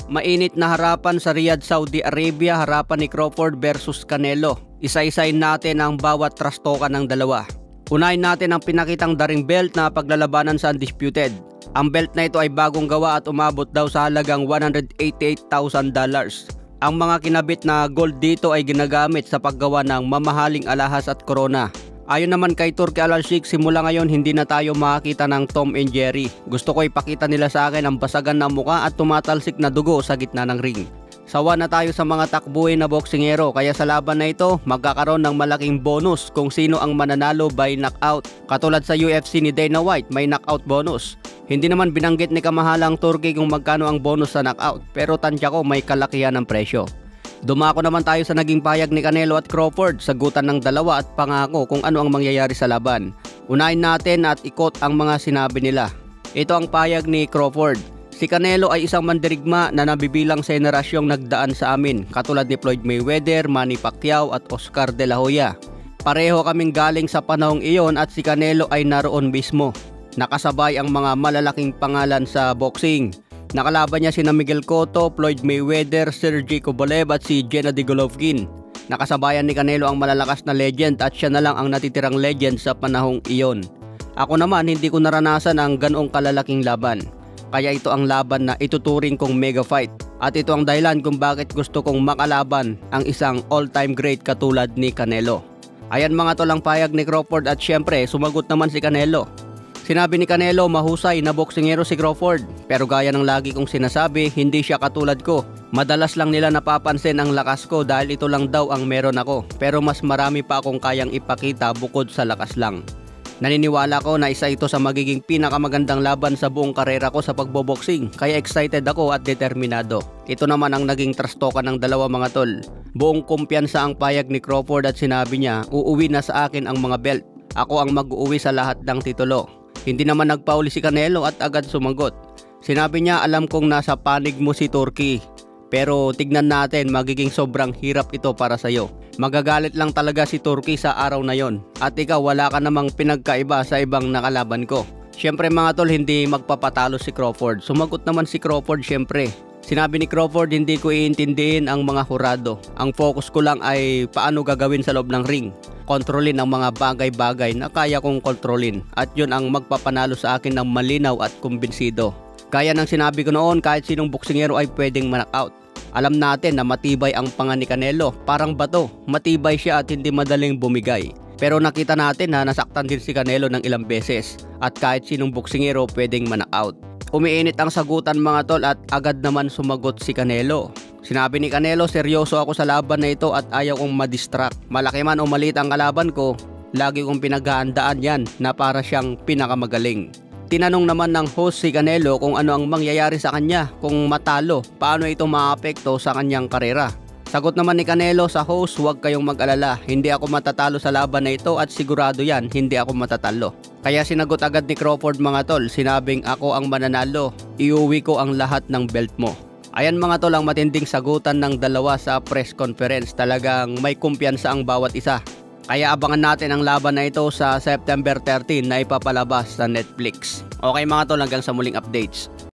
Mainit na harapan sa Riyadh, Saudi Arabia, harapan ni Crawford versus Canelo. Isa-isayin natin ang bawat trastokan ng dalawa. Unahin natin ang pinakitang daring belt na paglalabanan sa Undisputed. Ang belt na ito ay bagong gawa at umabot daw sa halagang $188,000. Ang mga kinabit na gold dito ay ginagamit sa paggawa ng mamahaling alahas at korona. Ayon naman kay Turki Al-Sheikh, simula ngayon hindi na tayo makakita ng Tom and Jerry. Gusto ko ipakita nila sa akin ang basagan ng muka at tumatalsik na dugo sa gitna ng ring. Sawa na tayo sa mga takbuhin na boksingero, kaya sa laban na ito magkakaroon ng malaking bonus kung sino ang mananalo by knockout. Katulad sa UFC ni Dana White, may knockout bonus. Hindi naman binanggit ni kamahalang Turki kung magkano ang bonus sa knockout, pero tansya ko may kalakihan ng presyo. Dumako naman tayo sa naging payag ni Canelo at Crawford, sagutan ng dalawa at pangako kung ano ang mangyayari sa laban. Unahin natin at ikot ang mga sinabi nila. Ito ang payag ni Crawford. Si Canelo ay isang mandirigma na nabibilang sa henerasyong nagdaan sa amin, katulad ni Floyd Mayweather, Manny Pacquiao at Oscar De La Hoya. Pareho kaming galing sa panahong iyon at si Canelo ay naroon mismo. Nakasabay ang mga malalaking pangalan sa boxing. Nakalaban niya sina Miguel Cotto, Floyd Mayweather, Sergey Kovalev at si Gennady Golovkin. Nakasabayan ni Canelo ang malalakas na legend at siya na lang ang natitirang legend sa panahong iyon. Ako naman hindi ko naranasan ang ganoong kalalaking laban. Kaya ito ang laban na ituturing kong mega fight. At ito ang dahilan kung bakit gusto kong makalaban ang isang all-time great katulad ni Canelo. Ayan mga tol ang payag ni Crawford at syempre sumagot naman si Canelo. Sinabi ni Canelo, mahusay na boksingero si Crawford, pero gaya ng lagi kong sinasabi, hindi siya katulad ko. Madalas lang nila napapansin ang lakas ko dahil ito lang daw ang meron ako, pero mas marami pa akong kayang ipakita bukod sa lakas lang. Naniniwala ko na isa ito sa magiging pinakamagandang laban sa buong karera ko sa pagboboxing, kaya excited ako at determinado. Ito naman ang naging trastokan ng dalawa mga tol. Buong kumpiyansa ang payag ni Crawford at sinabi niya, uuwi na sa akin ang mga belt. Ako ang mag-uuwi sa lahat ng titulo. Hindi naman nagpauli si Canelo at agad sumagot. Sinabi niya, alam kong nasa panig mo si Turki, pero tignan natin, magiging sobrang hirap ito para sa'yo. Magagalit lang talaga si Turki sa araw na yon. At ikaw wala ka namang pinagkaiba sa ibang nakalaban ko. Syempre mga tol, hindi magpapatalo si Crawford. Sumagot naman si Crawford syempre. Sinabi ni Crawford, hindi ko iintindihin ang mga hurado. Ang focus ko lang ay paano gagawin sa loob ng ring. Kontrolin ang mga bagay-bagay na kaya kong kontrolin. At yun ang magpapanalo sa akin ng malinaw at kumbinsido. Kaya ng sinabi ko noon, kahit sinong boksingero ay pwedeng ma-knockout. Alam natin na matibay ang panga ni Canelo. Parang bato, matibay siya at hindi madaling bumigay. Pero nakita natin na nasaktan din si Canelo ng ilang beses. At kahit sinong boksingero pwedeng ma-knockout. Umiinit ang sagutan mga tol at agad naman sumagot si Canelo. Sinabi ni Canelo, seryoso ako sa laban na ito at ayaw kong madistract. Malaki man o maliit ang kalaban ko, lagi kong pinaghahandaan yan na para siyang pinakamagaling. Tinanong naman ng host si Canelo kung ano ang mangyayari sa kanya kung matalo, paano ito maapekto sa kanyang karera. Sagot naman ni Canelo sa host, huwag kayong mag-alala, hindi ako matatalo sa laban na ito at sigurado yan, hindi ako matatalo. Kaya sinagot agad ni Crawford mga tol, sinabing ako ang mananalo, iuwi ko ang lahat ng belt mo. Ayan mga tol ang matinding sagutan ng dalawa sa press conference, talagang may kumpiyansa ang bawat isa. Kaya abangan natin ang laban na ito sa September 13 na ipapalabas sa Netflix. Okay mga tol, hanggang sa muling updates.